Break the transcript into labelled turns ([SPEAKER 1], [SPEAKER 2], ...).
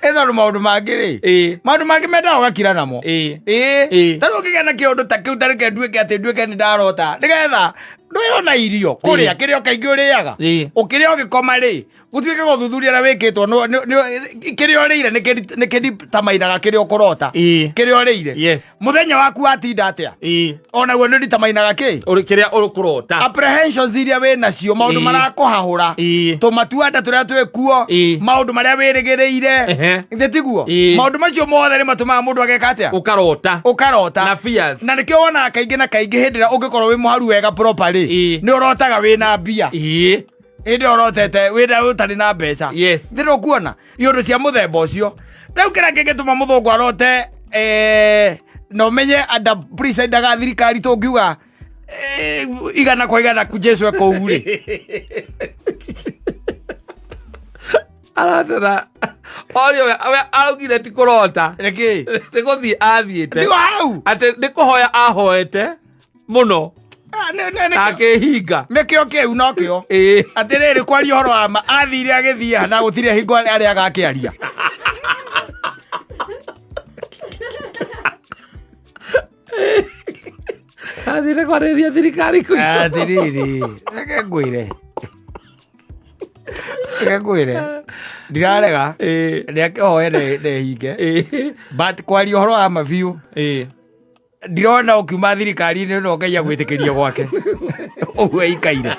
[SPEAKER 1] Eza maundu mangĩ rĩ maundu mangĩ mendaga ũgakira namo tarĩ ũngĩgĩa na kĩũndũ ta kĩu tarĩke nduĩke nĩ ndarota nĩgetha ndũyona irio kũrĩa kĩrĩa kaingĩ ũrĩaga ũkĩrĩa ũgĩkoma rĩ gũtuĩke gũthuthuria na wĩkĩtwo kĩrĩa ũrĩire nĩ kĩnditamainaga kĩrĩa ũkũrota kĩrĩa ũrĩire mũthenya waku watinda atĩa onaguo nĩ nditamainaga
[SPEAKER 2] kĩrĩa ũkũrota
[SPEAKER 1] apprehensions iria wĩ nacio maũndũ marakũhahũra tũmatuanda tũrĩa twĩ kuo maũndũ marĩa wĩrĩgĩrĩire ithe tiguo maũndũ macio mothe nĩ matũmaga mũndũ ageka atĩa ũkarota
[SPEAKER 2] na fears
[SPEAKER 1] na nĩkĩo wonaga kaingĩ na kaingĩ hĩndĩ ĩrĩa ũngĩkorwo wĩ mũharu wega properly nĩ ũrotaga wĩna mbia ĩndĩ ũrotete wĩna ũtarĩ na mbeca thĩrĩ ũkuona iũndũ cia mũthemba ũcio rĩu kĩrĩa kĩngĩtũma mũthũngũ arote na ũmenye ndaga thirikari tũngiuga igana kwa igana Jesu ekũu rĩ
[SPEAKER 2] aratera orio araugire ti kũrota
[SPEAKER 1] nĩkĩ
[SPEAKER 2] nĩ gũthiĩ athiĩte
[SPEAKER 1] ti hau
[SPEAKER 2] atĩ nĩ kũhoya ahoete mũno akĩhinga
[SPEAKER 1] nĩkĩo kĩu no kĩo atĩrĩrĩ kwaria ũhoro wa ma athire agĩthiĩ na gũtirĩ hingo arĩa agakĩaria
[SPEAKER 2] athire kwarĩria thirikari
[SPEAKER 1] atĩrĩrĩ reke ngwĩre ndirarega nĩakĩhoe nehinge but kwaria ũhoro wa ma biũ ndirona ũkiuma thirikari-inĩ no Ngai agwĩtĩkĩrie gwake ũguo ikaire